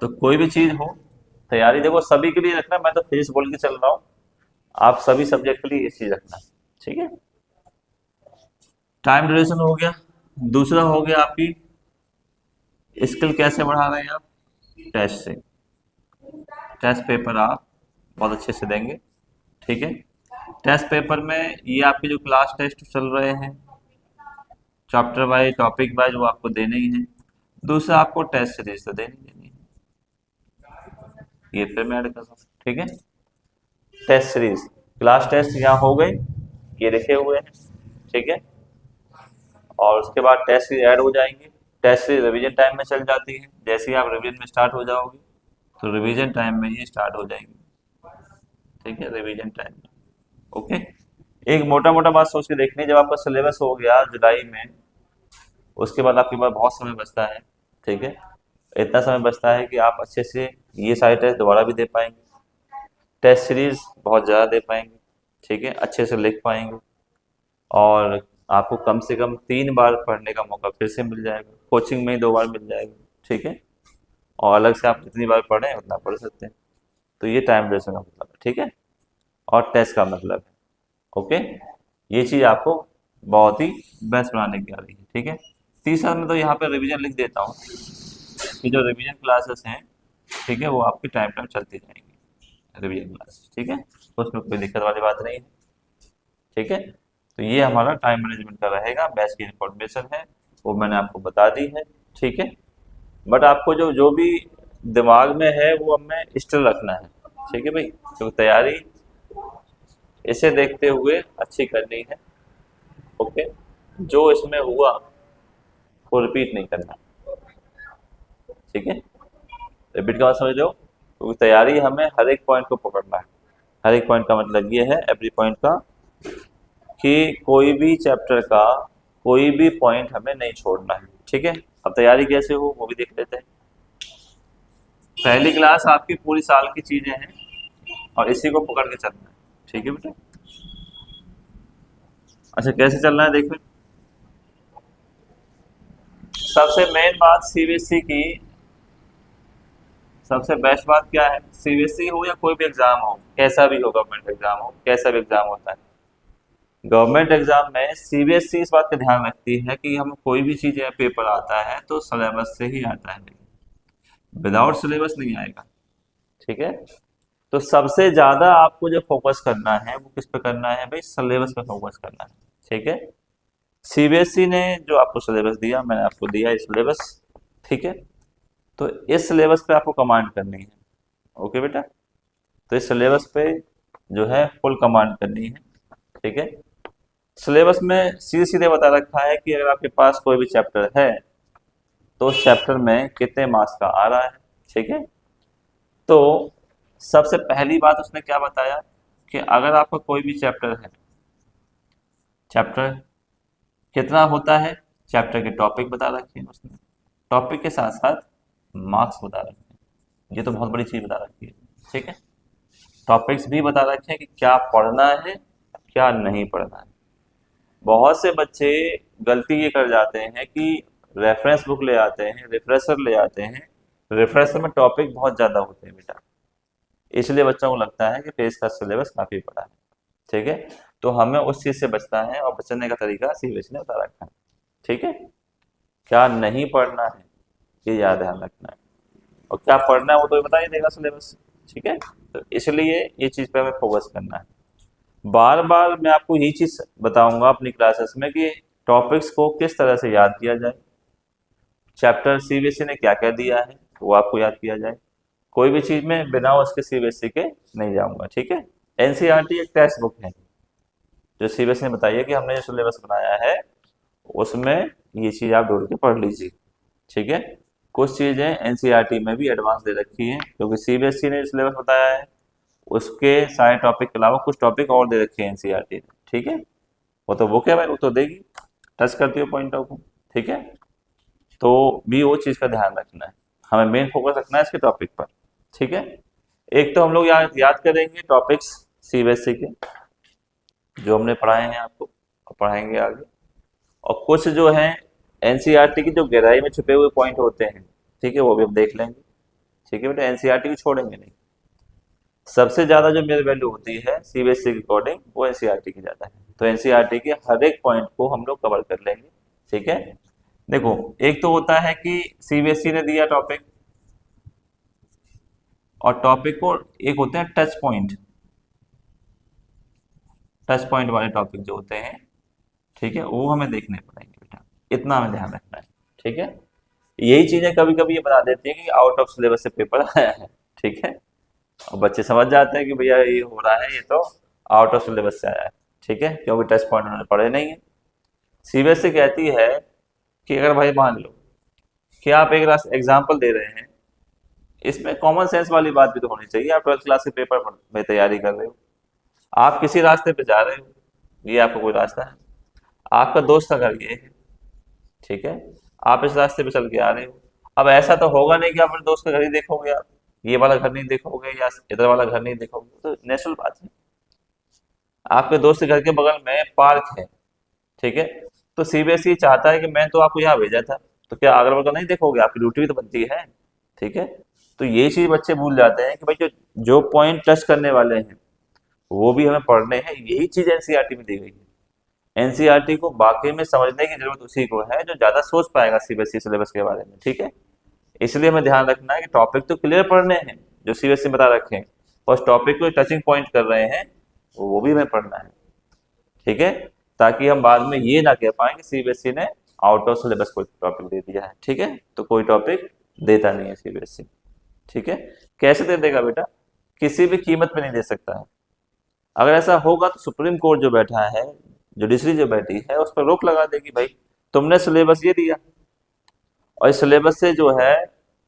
तो कोई भी चीज़ हो, तैयारी देखो सभी के लिए रखना, मैं तो फिजिक्स बोल के चल रहा हूँ, आप सभी सब्जेक्ट के लिए ये चीज़ रखना। ठीक है, टाइम ड्यूरेशन हो गया। दूसरा हो गया आपकी स्किल कैसे बढ़ा रहे हैं आप, टेस्ट से। टेस्ट पेपर आप बहुत अच्छे से देंगे। ठीक है, टेस्ट पेपर में ये आपके जो क्लास टेस्ट चल रहे हैं चैप्टर वाइज टॉपिक वाइज वो आपको देने ही हैं। दूसरा आपको टेस्ट सीरीज तो देनी है, ये फिर मैं ऐड कर रहा हूँ। ठीक है, टेस्ट सीरीज, क्लास टेस्ट यहाँ हो गए, ये लिखे हुए हैं। ठीक है, और उसके बाद टेस्ट सीरीज ऐड हो जाएंगे। टेस्ट सीरीज रिवीजन टाइम में चल जाती है, जैसे ही आप रिवीजन में स्टार्ट हो जाओगे तो रिवीजन टाइम में ये स्टार्ट हो जाएंगे। ठीक है, रिवीजन टाइम में। ओके, एक मोटा मोटा बात सोच के देखनी है, जब आपका सिलेबस हो गया जुलाई में, उसके बाद आपके पास बहुत समय बचता है। ठीक है, इतना समय बचता है कि आप अच्छे से ये सारे टेस्ट दोबारा भी दे पाएंगे, टेस्ट सीरीज बहुत ज़्यादा दे पाएंगे। ठीक है, अच्छे से लिख पाएंगे, और आपको कम से कम 3 बार पढ़ने का मौका फिर से मिल जाएगा, कोचिंग में ही 2 बार मिल जाएगा। ठीक है, और अलग से आप जितनी बार पढ़ें उतना पढ़ सकते हैं। तो ये टाइम ड्यूरेशन का मतलब है। ठीक है, और टेस्ट का मतलब है। ओके, ये चीज़ आपको बहुत ही बेस्ट बनाने की आ रही है। ठीक है, तीसरा में तो यहाँ पे रिवीजन लिख देता हूँ कि जो रिवीजन क्लासेस हैं, ठीक है, वो आपकी टाइम टाइम चलती जाएंगी रिवीजन क्लास। ठीक है, उसमें कोई दिक्कत वाली बात नहीं है। ठीक है, तो ये हमारा टाइम मैनेजमेंट का रहेगा, बैच की इंफॉर्मेशन है वो मैंने आपको बता दी है। ठीक है, बट आपको जो जो भी दिमाग में है वो हमें स्टिल रखना है। ठीक है भाई, तो तैयारी इसे देखते हुए अच्छी करनी है। ओके, जो इसमें हुआ वो रिपीट नहीं करना। ठीक है, रिपीट का मतलब समझ लो, क्योंकि तैयारी हमें हर एक पॉइंट को पकड़ना है। हर एक पॉइंट का मतलब ये है, एवरी पॉइंट का, कि कोई भी चैप्टर का कोई भी पॉइंट हमें नहीं छोड़ना है। ठीक है, अब तैयारी कैसे हो वो भी देख लेते हैं। पहली क्लास आपकी पूरी साल की चीजें हैं और इसी को पकड़ के चलना है। ठीक है बेटा, अच्छा कैसे चलना है देखो। सबसे मेन बात सीबीएसई की, सबसे बेस्ट बात क्या है, सीबीएसई हो या कोई भी एग्जाम हो, कैसा भी हो, गवर्नमेंट एग्जाम हो, कैसा भी एग्जाम होता है, गवर्नमेंट एग्जाम में सीबीएसई इस बात का ध्यान रखती है कि हम कोई भी चीज या पेपर आता है तो सिलेबस से ही आता है, विदाउट सिलेबस नहीं आएगा। ठीक है, तो सबसे ज्यादा आपको जो फोकस करना है वो किस पे करना है भाई, सिलेबस पे फोकस करना है। ठीक है, सीबीएसई ने जो आपको सिलेबस दिया, मैंने आपको दिया ये सिलेबस। ठीक है, तो इस सिलेबस पे आपको कमांड करनी है। ओके बेटा, तो इस सिलेबस पे जो है फुल कमांड करनी है। ठीक है, सिलेबस में सीधे सीधे बता रखा है कि अगर आपके पास कोई भी चैप्टर है तो उस चैप्टर में कितने मार्क्स का आ रहा है। ठीक है, तो सबसे पहली बात उसने क्या बताया कि अगर आपका कोई भी चैप्टर है, चैप्टर कितना होता है, चैप्टर के टॉपिक बता रखे हैं उसने, टॉपिक के साथ साथ मार्क्स बता रखे हैं, ये तो बहुत बड़ी चीज बता रखी है। ठीक है, टॉपिक्स भी बता रखे हैं कि क्या पढ़ना है क्या नहीं पढ़ना है। बहुत से बच्चे गलती ये कर जाते हैं कि रेफरेंस बुक ले आते हैं, रिफ्रेशर ले आते हैं, रिफ्रेशर में टॉपिक बहुत ज़्यादा होते हैं बेटा, इसलिए बच्चों को लगता है कि पेज का सिलेबस काफ़ी बड़ा है। ठीक है, तो हमें उस चीज़ से बचना है और बचने का तरीका सीबीएसई ने बता रखा है। ठीक है, क्या नहीं पढ़ना है ये याद ध्यान रखना है, और क्या पढ़ना है वो तो बता ही देगा सिलेबस। ठीक है, तो इसलिए ये चीज़ पे हमें फोकस करना है। बार बार मैं आपको यही चीज़ बताऊंगा अपनी क्लासेस में कि टॉपिक्स को किस तरह से याद किया जाए, चैप्टर सीबीएसई ने क्या क्या दिया है वो आपको याद किया जाए। कोई भी चीज़ में बिना उसके सीबीएसई के नहीं जाऊंगा। ठीक है, एनसीईआरटी एक टेक्स्ट बुक है जो सीबीएसई ने बताइए कि हमने जो सिलेबस बनाया है उसमें ये चीज़ आप ढूंढ के पढ़ लीजिए। ठीक है, कुछ चीज़ें एनसीईआरटी में भी एडवांस दे रखी हैं क्योंकि सीबीएसई ने सिलेबस बताया है, उसके सारे टॉपिक के अलावा कुछ टॉपिक और दे रखे हैं एनसीईआरटी ने। ठीक है, वो तो बुक है भाई, वो तो देगी, टच करती है पॉइंट ऑफ। ठीक है, तो भी वो चीज़ का ध्यान रखना है, हमें मेन फोकस रखना है इसके टॉपिक पर। ठीक है, एक तो हम लोग याद करेंगे टॉपिक्स सीबीएसई के जो हमने पढ़ाए हैं आपको और पढ़ाएंगे आगे, और कुछ जो है एनसीईआरटी की जो गहराई में छुपे हुए पॉइंट होते हैं, ठीक है, वो भी हम देख लेंगे। ठीक है बेटा, एनसीईआरटी को छोड़ेंगे नहीं। सबसे ज्यादा जो मेरी वैल्यू होती है सीबीएसई के अकॉर्डिंग वो एनसीईआरटी की ज्यादा है, तो एनसीईआरटी के हर एक पॉइंट को हम लोग कवर कर लेंगे। ठीक है, देखो एक तो होता है कि सीबीएसई ने दिया टॉपिक, और टॉपिक को एक होते हैं टच पॉइंट, टच पॉइंट वाले टॉपिक जो होते हैं, ठीक है, वो हमें देखने पड़ेंगे बेटा, इतना हमें ध्यान रखना है। ठीक है, यही चीजें कभी कभी ये बता देती है कि आउट ऑफ सिलेबस से पेपर आया है। ठीक है, और बच्चे समझ जाते हैं कि भैया ये हो रहा है, ये तो आउट ऑफ सिलेबस से आया है। ठीक है, क्योंकि टेस्ट पॉइंट उन्होंने पढ़े नहीं है। सीबीएसई कहती है कि अगर भाई मान लो कि आप एक एग्जाम्पल दे रहे हैं, इसमें कॉमन सेंस वाली बात भी तो होनी चाहिए। आप 12th क्लास के पेपर में तैयारी कर रहे हो, आप किसी रास्ते पे जा रहे हो, ये आपका कोई रास्ता है, आपका दोस्त का घर ये है, ठीक है, आप इस रास्ते पे चल के आ रहे हो। अब ऐसा तो होगा नहीं कि आप अपने दोस्त का घर ही देखोगे, आप ये वाला घर नहीं देखोगे या इधर वाला घर नहीं देखोगे, तो नेचुरल बात है। आपके दोस्त के घर के बगल में पार्क है, ठीक है, तो सीबीएसई चाहता है कि मैं तो आपको यहाँ भेजा था, तो क्या अगल बगल नहीं देखोगे, आपकी ड्यूटी भी तो बनती है। ठीक है, तो ये चीज बच्चे भूल जाते हैं कि भाई जो जो पॉइंट टच करने वाले हैं वो भी हमें पढ़ने हैं, यही चीज एनसीईआरटी में दी गई है। एनसीईआरटी को वाकई में समझने की जरूरत उसी को है जो ज्यादा सोच पाएगा सीबीएसई सिलेबस के बारे में। ठीक है, इसलिए हमें ध्यान रखना है कि टॉपिक तो क्लियर पढ़ने हैं जो सीबीएसई बता रखे हैं, और उस टॉपिक को टचिंग पॉइंट कर रहे हैं वो भी हमें पढ़ना है। ठीक है, ताकि हम बाद में ये ना कह पाए कि सीबीएसई ने आउट ऑफ सिलेबस कोई टॉपिक दे दिया है। ठीक है, तो कोई टॉपिक देता नहीं है सीबीएसई। ठीक है, कैसे दे देगा बेटा, किसी भी कीमत पे नहीं दे सकता है। अगर ऐसा होगा तो सुप्रीम कोर्ट जो बैठा है, जुडिशरी जो बैठी है, उस पर रोक लगा देगी, भाई तुमने सिलेबस ये दिया और इस सिलेबस से जो है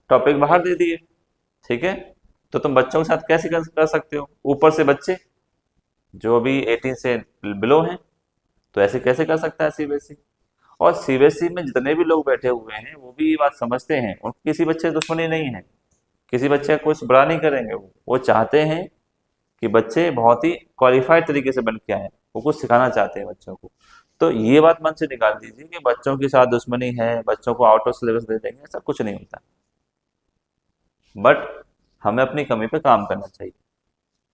टॉपिक बाहर दे दिए। ठीक है, तो तुम बच्चों के साथ कैसे कर सकते हो, ऊपर से बच्चे जो अभी 18 से बिलो हैं, तो ऐसे कैसे कर सकता है सीबीएसई। और सीबीएसई में जितने भी लोग बैठे हुए हैं वो भी ये बात समझते हैं, और किसी बच्चे दुश्मनी नहीं है, किसी बच्चे का कुछ बुरा नहीं करेंगे, वो चाहते हैं कि बच्चे बहुत ही क्वालिफाइड तरीके से बन के आए, वो कुछ सिखाना चाहते हैं बच्चों को। तो ये बात मन से निकाल दीजिए कि बच्चों के साथ दुश्मनी है, बच्चों को आउट ऑफ सिलेबस दे देंगे, ऐसा कुछ नहीं होता। बट हमें अपनी कमी पे काम करना चाहिए।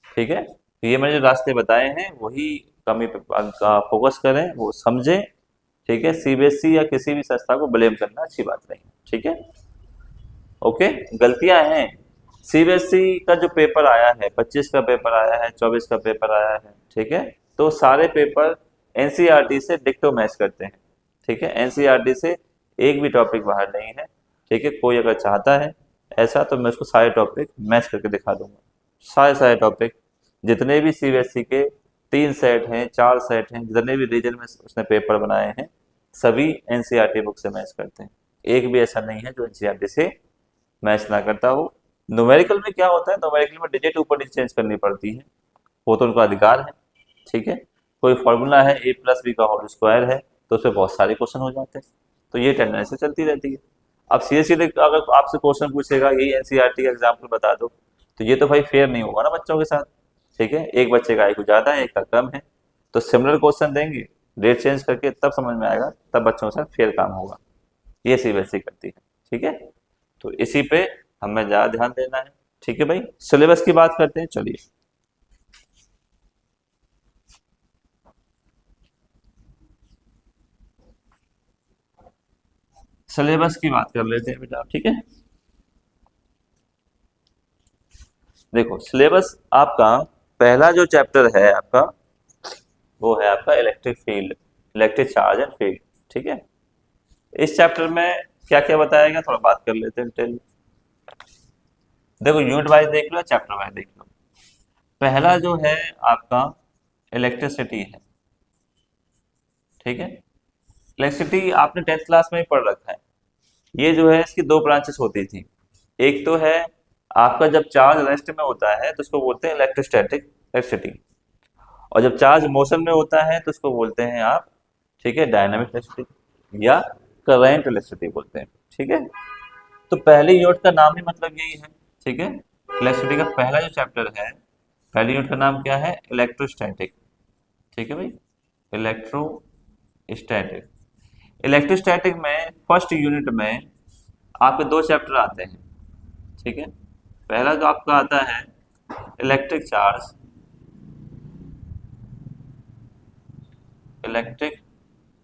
ठीक है, तो ये मैंने जो रास्ते बताए हैं वही कमी पे फोकस करें, वो समझें। ठीक है, सीबीएसई या किसी भी संस्था को ब्लेम करना अच्छी बात नहीं। ठीक है, ओके, गलतियां हैं। सीबीएसई का जो पेपर आया है, 25 का पेपर आया है, 24 का पेपर आया है, ठीक है, तो सारे पेपर एनसीईआरटी से डिक्टो मैच करते हैं। ठीक है, एनसीईआरटी से एक भी टॉपिक बाहर नहीं है। ठीक है, कोई अगर चाहता है ऐसा तो मैं उसको सारे टॉपिक मैच करके दिखा दूंगा, सारे सारे टॉपिक जितने भी सीबीएसई के 3 सेट हैं, 4 सेट हैं, जितने भी रीजन में उसने पेपर बनाए हैं, सभी एनसीईआरटी बुक से मैच करते हैं। एक भी ऐसा नहीं है जो एनसीईआरटी से मैच ना करता हो। न्यूमेरिकल में क्या होता है, न्यूमेरिकल में डिजिट ऊपर नीचे चेंज करनी पड़ती है, वो तो उनका अधिकार है। ठीक है, कोई फॉर्मूला है a प्लस बी का होल स्क्वायर है, तो उसमें बहुत सारे क्वेश्चन हो जाते हैं, तो ये टेंडेंसी चलती रहती है। अब सीधे सीधे अगर आपसे क्वेश्चन पूछेगा यही एनसीईआरटी का एग्जाम्पल बता दो, तो ये तो भाई फेयर नहीं होगा ना बच्चों के साथ। ठीक है, एक बच्चे का IQ ज़्यादा है, एक का कम है, तो सिमिलर क्वेश्चन देंगे, डेट चेंज करके, तब समझ में आएगा, तब बच्चों के साथ फेयर काम होगा। ये सीबीएसई करती है। ठीक है, तो इसी पे हमें ज़्यादा ध्यान देना है। ठीक है भाई, सिलेबस की बात करते हैं, चलिए। सिलेबस की बात कर लेते हैं बेटा, ठीक है। देखो सिलेबस आपका पहला जो चैप्टर है आपका, वो है आपका electric field, electric charge and field. ठीक है, इस चैप्टर में क्या क्या बताया गया, थोड़ा बात कर लेते हैं डिटेल। देखो यूनिट वाइज देख लो, चैप्टर वाइज देख लो। पहला जो है आपका इलेक्ट्रिसिटी है। ठीक है, इलेक्ट्रिसिटी आपने 10th क्लास में ही पढ़ रखा है। ये जो है इसकी दो ब्रांचेस होती थी। एक तो है आपका जब चार्ज रेस्ट में होता है तो उसको बोलते हैं इलेक्ट्रोस्टैटिक इलेक्ट्रिसिटी, और जब चार्ज मोशन में होता है तो उसको बोलते हैं आप, ठीक है, डायनामिक इलेक्ट्रिसिटी या करंट इलेक्ट्रिसिटी बोलते हैं। ठीक है, तो पहली यूनिट का नाम ही मतलब यही है। ठीक है, इलेक्ट्रिसिटी का पहला जो चैप्टर है, पहली यूनिट का नाम क्या है, इलेक्ट्रोस्टैटिक। ठीक है भाई, इलेक्ट्रोस्टैटिक। इलेक्ट्रोस्टैटिक में फर्स्ट यूनिट में आपके दो चैप्टर आते हैं। ठीक है, पहला जो आपका आता है electric charge, electric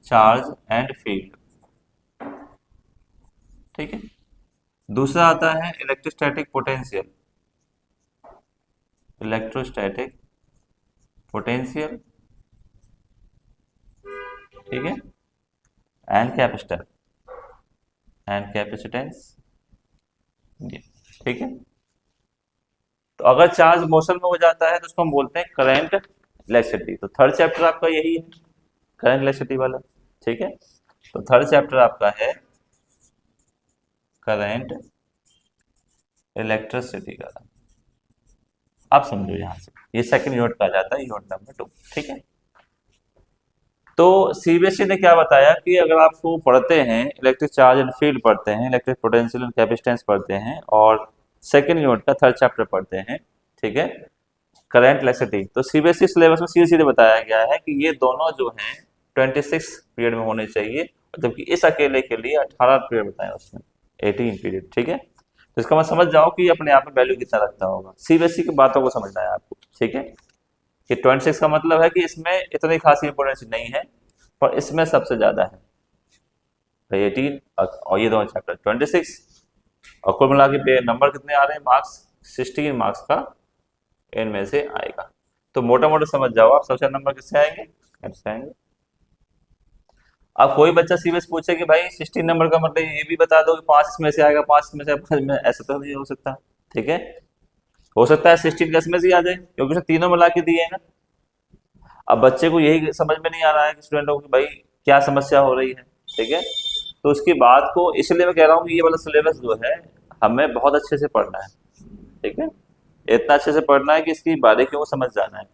charge and field. ठीक है, दूसरा आता है इलेक्ट्रोस्टैटिक पोटेंशियल, इलेक्ट्रोस्टैटिक पोटेंशियल। ठीक है, एंड कैपेसिटर एंड कैपेसिटेंस। ठीक है, तो अगर चार्ज मोशन में हो जाता है तो उसको हम बोलते हैं करंट इलेक्ट्रिसिटी। तो थर्ड चैप्टर आपका यही है, करंट इलेक्ट्रिसिटी वाला। ठीक है, तो थर्ड चैप्टर आपका है करंट इलेक्ट्रिसिटी का। आप समझो यहां से, ये सेकंड यूनिट का जाता है, यूनिट नंबर 2। ठीक है, तो सीबीएसई ने क्या बताया कि अगर आपको पढ़ते हैं इलेक्ट्रिक चार्ज एंड फील्ड पढ़ते हैं, इलेक्ट्रिक पोटेंशियल एंड कैपेसिटेंस पढ़ते हैं, और सेकंड यूनिट का थर्ड चैप्टर पढ़ते हैं, ठीक है, करंट इलेक्ट्रिसिटी, तो सीबीएसई सिलेबस में सीधे सीधे बताया गया है कि ये दोनों जो हैं 26 पीरियड में होने चाहिए, जबकि इस अकेले के लिए 18 पीरियड बताए उसमें, 18 पीरियड। ठीक है, तो इसका मतलब समझ जाओ कि अपने आप में वैल्यू कितना रखता होगा। सीबीएसई की बातों को समझना है आपको। ठीक है, कि 26 का मतलब है कि इसमें इतनी खासी इंपोर्टेंस नहीं है, पर इसमें सबसे ज्यादा है भाई 18, और ये दोनों चैप्टर 26, और कुल मिला के नंबर कितने आ रहे हैं, मार्क्स 16 मार्क्स का इनमें से आएगा। तो मोटा मोटा समझ जाओ आप, सबसे नंबर किससे आएंगे, ऐसे आएंगे। अब कोई बच्चा सीबीएस पूछे कि भाई 16 नंबर का मतलब ये भी बता दो कि 5 इसमें से आएगा, 5 इसमें से, 5 में, ऐसा तो नहीं हो सकता। ठीक है, हो सकता है 16 का इसमें से आ जाए, क्योंकि उसने तीनों मिला के दिए हैं ना। अब बच्चे को यही समझ में नहीं आ रहा है कि स्टूडेंटों को, भाई क्या समस्या हो रही है। ठीक है, तो उसकी बात को इसलिए मैं कह रहा हूँ कि ये वाला सिलेबस जो है हमें बहुत अच्छे से पढ़ना है। ठीक है, इतना अच्छे से पढ़ना है कि इसकी बारीकियों को समझ जाना है।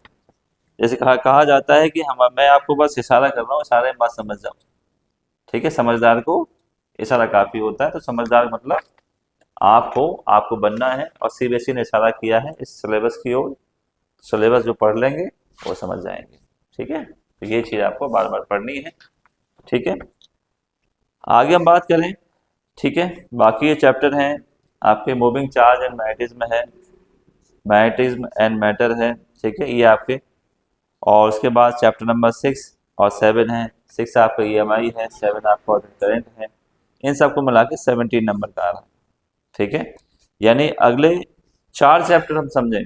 जैसे कहा जाता है कि हम, मैं आपको बस इशारा कर रहा हूँ, इशारे में बात समझ जाओ। ठीक है, समझदार को इशारा काफी होता है, तो समझदार मतलब आप हो, आपको बनना है, और सीबीएसई ने इशारा किया है इस सिलेबस की ओर। सिलेबस जो पढ़ लेंगे वो समझ जाएंगे। ठीक है, तो ये चीज आपको बार बार पढ़नी है। ठीक है, आगे हम बात करें। ठीक है, बाकी ये चैप्टर हैं आपके, मूविंग चार्ज एंड मैग्नेटिज्म है, मैग्नेटिज्म एंड मैटर है। ठीक है, ये आपके, और उसके बाद चैप्टर नंबर 6 और 7 है। 6 आपका EMI है, 7 आपका करंट है। इन सबको मिला के 17 नंबर का आ रहा है। ठीक है, यानी अगले 4 चैप्टर हम समझें,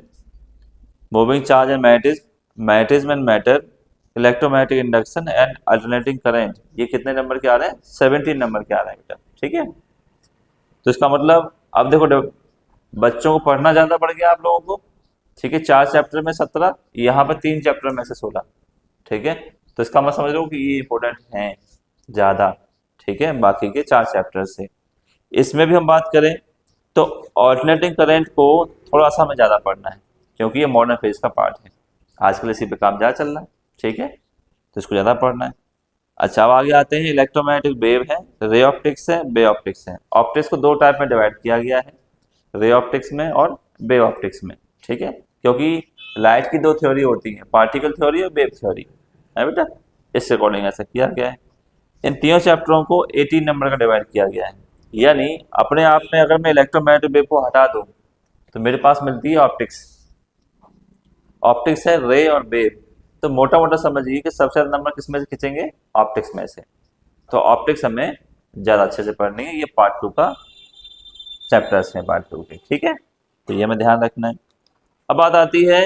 moving charge and magnetism, magnetism and matter, electromagnetic induction and alternating current, ये कितने नंबर के आ रहे हैं, 17 नंबर के आ रहे हैं बेटा। ठीक है, तो इसका मतलब अब देखो, बच्चों को पढ़ना ज्यादा पड़ गया आप लोगों को। ठीक है, 4 चैप्टर में 17, यहाँ पर 3 चैप्टर में से 16। ठीक है, तो इसका मैं समझ रहा हूँ कि ये इंपॉर्टेंट है ज्यादा। ठीक है, बाकी के 4 चैप्टर से इसमें भी हम बात करें तो ऑल्टरनेटिंग करंट को थोड़ा सा हमें ज़्यादा पढ़ना है, क्योंकि ये मॉडर्न फेज का पार्ट है, आजकल इसी पे काम ज़्यादा चल रहा है। ठीक है, तो इसको ज़्यादा पढ़ना है। अच्छा, अब आगे आते हैं। इलेक्ट्रोमैग्नेटिक वेव है, रे ऑप्टिक्स है, बे ऑप्टिक्स है। ऑप्टिक्स को दो टाइप में डिवाइड किया गया है, रे ऑप्टिक्स में और बे ऑप्टिक्स में। ठीक है, क्योंकि लाइट की दो थ्योरी होती है, पार्टिकल थ्योरी और वेव थ्योरी है बेटा, इसके अकॉर्डिंग ऐसा किया गया है। इन तीनों चैप्टरों को 18 नंबर का डिवाइड किया गया है। यानी अपने आप में अगर मैं इलेक्ट्रोमैग्नेटिक वेव को हटा दूं तो मेरे पास मिलती है ऑप्टिक्स। ऑप्टिक्स है रे और वेव। तो मोटा मोटा समझिए कि सबसे ज्यादा नंबर किस में से खींचेंगे, ऑप्टिक्स में से। तो ऑप्टिक्स हमें ज़्यादा अच्छे से पढ़नी है, ये पार्ट 2 का चैप्टर्स हैं, पार्ट 2 के। ठीक है, तो ये हमें ध्यान रखना है। अब बात आती है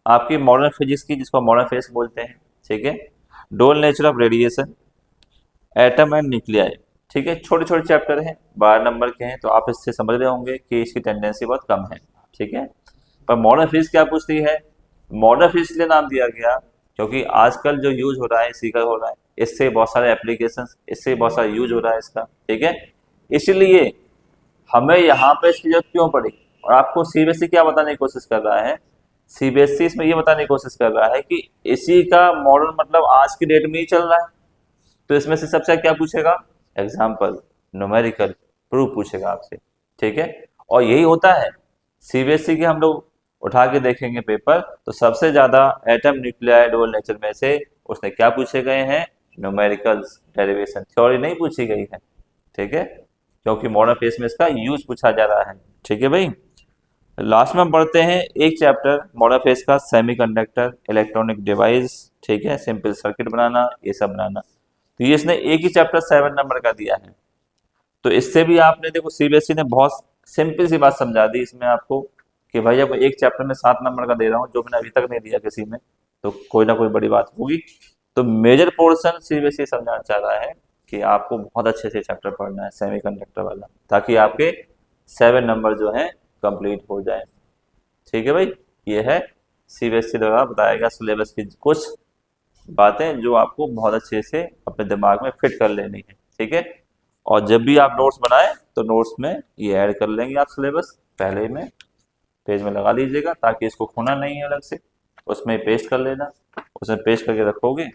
आपकी मॉडर्न फिजिक्स की, जिसको मॉडर्न फिजिक्स बोलते हैं। ठीक है, डोल nature of radiation, atom and nuclei. ठीक है, छोटे छोटे चैप्टर हैं, 12 नंबर के हैं, तो आप इससे समझ रहे होंगे कि इसकी टेंडेंसी बहुत कम है। ठीक है, पर मॉडर्न फिजिक्स क्या पूछती है? मॉडर्न फिजिक्स इसलिए नाम दिया गया क्योंकि आजकल जो यूज हो रहा है इसी का हो रहा है, इससे बहुत सारे एप्लीकेशन, इससे बहुत सारा यूज हो रहा है इसका। ठीक है, इसलिए हमें यहाँ पे इसकी जरूरत क्यों पड़ी। और आपको सीबीएसई क्या बताने की कोशिश कर रहा है, सीबीएसई इसमें ये बताने की कोशिश कर रहा है कि इसी का मॉडल मतलब आज की डेट में ही चल रहा है। तो इसमें से सबसे क्या पूछेगा, एग्जाम्पल, न्यूमेरिकल प्रूफ पूछेगा आपसे। ठीक है, और यही होता है सीबीएसई के, हम लोग उठा के देखेंगे पेपर तो सबसे ज्यादा एटम न्यूक्लियाइड डोल नेचर में से उसने क्या पूछे गए हैं, न्यूमेरिकल्स, डेरिवेशन, थ्योरी नहीं पूछी गई है। ठीक है, क्योंकि मॉडर्न फेस में इसका यूज पूछा जा रहा है। ठीक है भाई, लास्ट में हम पढ़ते हैं एक चैप्टर मॉडर्न फेस का, सेमीकंडक्टर, इलेक्ट्रॉनिक डिवाइस। ठीक है, सिंपल सर्किट बनाना, ये सब बनाना। तो ये इसने एक ही चैप्टर 7 नंबर का दिया है। तो इससे भी आपने देखो सीबीएसई ने बहुत सिंपल सी बात समझा दी इसमें आपको कि भाई अब एक चैप्टर में 7 नंबर का दे रहा हूँ जो मैंने अभी तक नहीं दिया किसी में, तो कोई ना कोई बड़ी बात होगी। तो मेजर पोर्शन सीबीएसई समझाना चाह रहा है कि आपको बहुत अच्छे से चैप्टर पढ़ना है सेमीकंडक्टर वाला, ताकि आपके 7 नंबर जो हैं कंप्लीट हो जाए। ठीक है भाई, ये है सीबीएसई द्वारा बताया गया सिलेबस की कुछ बातें जो आपको बहुत अच्छे से अपने दिमाग में फिट कर लेनी है। ठीक है, और जब भी आप नोट्स बनाएं तो नोट्स में ये ऐड कर लेंगे आप सिलेबस, पहले ही में पेज में लगा लीजिएगा ताकि इसको खोना नहीं है अलग से, उसमें पेस्ट कर लेना। उसमें पेस्ट करके रखोगे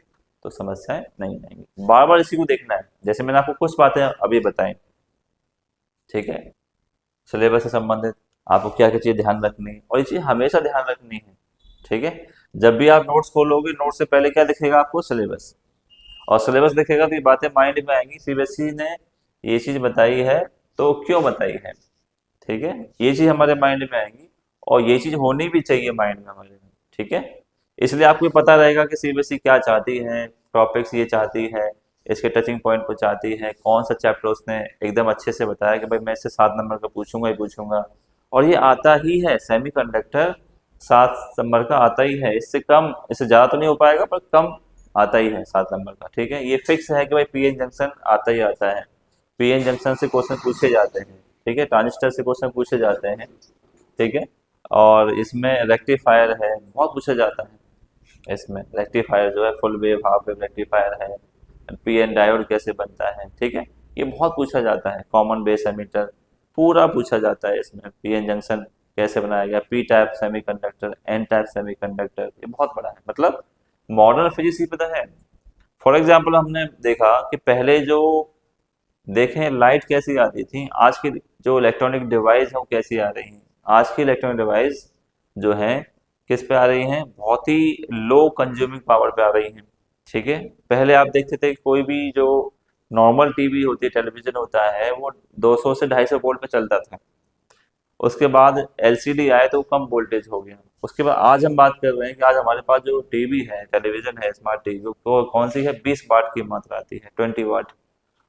तो समस्याएं नहीं आएंगी। बार बार इसी को देखना है, जैसे मैंने आपको कुछ बातें अभी बताई। ठीक है, सिलेबस से संबंधित आपको क्या क्या चीज़ ध्यान रखनी है, और ये चीज़ हमेशा ध्यान रखनी है। ठीक है, जब भी आप नोट्स खोलोगे, नोट्स से पहले क्या दिखेगा आपको, सिलेबस। और सिलेबस दिखेगा तो ये बातें माइंड में आएंगी, सीबीएसई ने ये चीज़ बताई है तो क्यों बताई है। ठीक है, ये चीज़ हमारे माइंड में आएंगी, और ये चीज़ होनी भी चाहिए माइंड में हमारे में। ठीक है, इसलिए आपको पता रहेगा कि सीबीएसई क्या चाहती है, टॉपिक्स ये चाहती है, इसके टचिंग पॉइंट को चाहती है, कौन सा चैप्टर उसने एकदम अच्छे से बताया कि भाई मैं इससे 7 नंबर का पूछूंगा ही पूछूंगा। और ये आता ही है सेमीकंडक्टर, 7 नंबर का आता ही है, इससे कम, इससे ज़्यादा तो नहीं हो पाएगा पर कम आता ही है 7 नंबर का। ठीक है, ये फिक्स है कि भाई पीएन जंक्शन आता ही आता है, पीएन जंक्शन से क्वेश्चन पूछे जाते हैं। ठीक है, ट्रांजिस्टर से क्वेश्चन पूछे जाते हैं। ठीक है, और इसमें रेक्टिफायर है, बहुत पूछा जाता है। इसमें रेक्टिफायर जो है, full wave, half wave rectifier है, पीएन डायोड कैसे बनता है। ठीक है, ये बहुत पूछा जाता है। कॉमन बेस एमीटर पूरा पूछा जाता है इसमें, पीएन जंक्शन कैसे बनाया गया, P type semiconductor, N type semiconductor, ये बहुत बड़ा है। मतलब मॉडर्न फिजिक्स ही पता है। फॉर एग्जाम्पल हमने देखा कि पहले जो देखें लाइट कैसी आती थी, आज की जो इलेक्ट्रॉनिक डिवाइस है वो कैसी आ रही है। आज की इलेक्ट्रॉनिक डिवाइस जो है किस पे आ रही हैं, बहुत ही लो कंज्यूमिंग पावर पे आ रही हैं। ठीक है, पहले आप देखते थे कि कोई भी जो नॉर्मल टीवी होती है, टेलीविजन होता है, वो 200 से 250 वोल्ट पे चलता था। उसके बाद एलसीडी आए तो वो कम वोल्टेज हो गया। उसके बाद आज हम बात कर रहे हैं कि आज हमारे पास जो टीवी है, टेलीविजन है, स्मार्ट टीवी, वो कौन सी है, 20 वाट की मात्रा आती है, 20 वाट।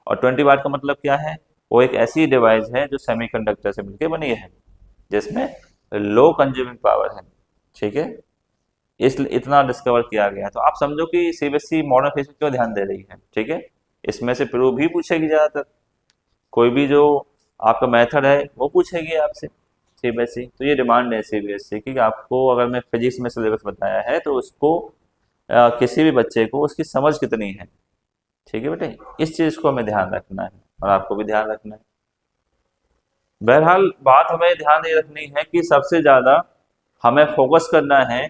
और 20 वाट का मतलब क्या है, वो एक ऐसी डिवाइस है जो सेमीकंडक्टर से मिलकर बनी है, जिसमें लो कंज्यूमिंग पावर है। ठीक है, इस इतना डिस्कवर किया गया। तो आप समझो कि सीबीएसई मॉडर्न फेस पे क्यों ध्यान दे रही है। ठीक है, इसमें से प्रूफ भी पूछेगी ज़्यादातर, कोई भी जो आपका मेथड है वो पूछेगी आपसे सीबीएसई। तो ये डिमांड है सीबीएसई की कि आपको अगर मैं फिजिक्स में सिलेबस बताया है तो उसको किसी भी बच्चे को उसकी समझ कितनी है। ठीक है बेटे, इस चीज़ को हमें ध्यान रखना है और आपको भी ध्यान रखना है। बहरहाल बात हमें ध्यान ये रखनी है कि सबसे ज़्यादा हमें फोकस करना है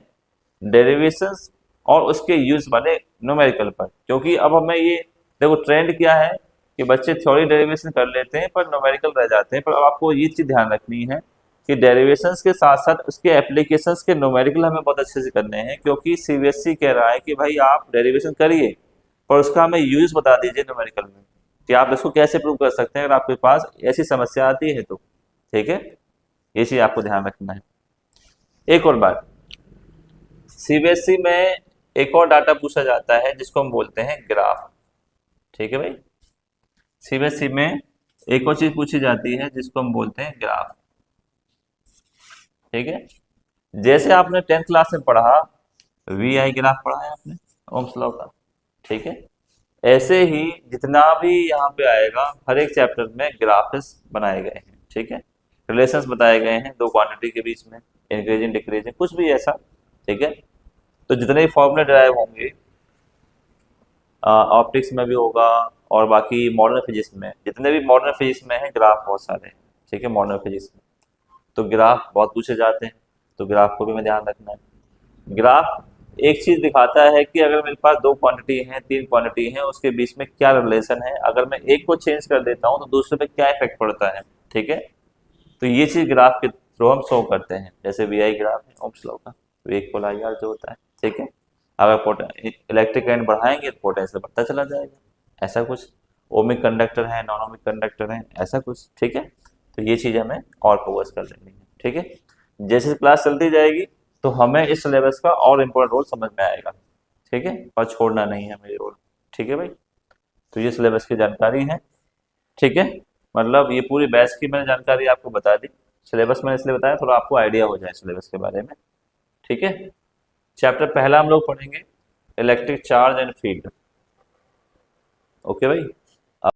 डेरिवेशंस और उसके यूज वाले न्यूमेरिकल पर, क्योंकि अब हमें ये देखो ट्रेंड क्या है कि बच्चे थ्योरी डेरिवेशन कर लेते हैं पर न्यूमेरिकल रह जाते हैं, पर अब आपको ये चीज ध्यान रखनी है कि डेरिवेशंस के साथ साथ उसके एप्लीकेशंस के न्यूमेरिकल हमें बहुत अच्छे से करने हैं, क्योंकि सीबीएसई कह रहा है कि भाई आप डेरिवेशन करिए पर उसका हमें यूज बता दीजिए न्यूमेरिकल में, कि आप इसको कैसे प्रूव कर सकते हैं अगर आपके पास ऐसी समस्या आती है तो। ठीक है, ये चीज आपको ध्यान रखना है। एक और बात, सीबीएसई में एक और डाटा पूछा जाता है जिसको हम बोलते हैं ग्राफ। ठीक है भाई, सीबीएसई में एक और चीज पूछी जाती है जिसको हम बोलते हैं ग्राफ। ठीक है, जैसे आपने 10th क्लास में पढ़ा, वी आई ग्राफ पढ़ा है आपने, ओम्स लॉ का। ठीक है, ऐसे ही जितना भी यहाँ पे आएगा हर एक चैप्टर में ग्राफ्स बनाए गए हैं। ठीक है, रिलेशंस बताए गए हैं दो क्वांटिटी के बीच में, इंक्रीजिंग डिक्रीजिंग कुछ भी ऐसा। ठीक है, तो जितने भी फॉर्मूले डिराइव होंगे ऑप्टिक्स में भी होगा और बाकी मॉडर्न फिजिक्स में, जितने भी मॉडर्न फिजिक्स में है ग्राफ बहुत सारे हैं। ठीक है, मॉडर्न फिजिक्स में तो ग्राफ बहुत पूछे जाते हैं, तो ग्राफ को भी हमें ध्यान रखना है। ग्राफ एक चीज दिखाता है कि अगर मेरे पास दो क्वांटिटी हैं, तीन क्वांटिटी हैं, उसके बीच में क्या रिलेशन है, अगर मैं एक को चेंज कर देता हूँ तो दूसरे पे क्या इफेक्ट पड़ता है। ठीक है, तो ये चीज ग्राफ के थ्रू हम शो करते हैं, जैसे वी आई ग्राफ है ओम्स लॉ का, वी इक्वल आई आर जो होता है। ठीक है, अगर इलेक्ट्रिक करंट बढ़ाएंगे तो पोटेंशियल बढ़ता चला जाएगा, ऐसा कुछ। ओमिक कंडक्टर है, नॉन ओमिक कंडक्टर है, ऐसा कुछ। ठीक है, तो ये चीज हमें और फोकस कर लेनी है। ठीक है, जैसे क्लास चलती जाएगी तो हमें इस सिलेबस का और इम्पोर्टेंट रोल समझ में आएगा। ठीक है, और छोड़ना नहीं है मेरे रोल। ठीक है भाई, तो ये सिलेबस की जानकारी है। ठीक है, मतलब ये पूरी बैच की मैंने जानकारी आपको बता दी, सिलेबस मैंने इसलिए बताया थोड़ा आपको आइडिया हो जाए सिलेबस के बारे में। ठीक है, चैप्टर पहला हम लोग पढ़ेंगे electric charge and field. Okay भाई।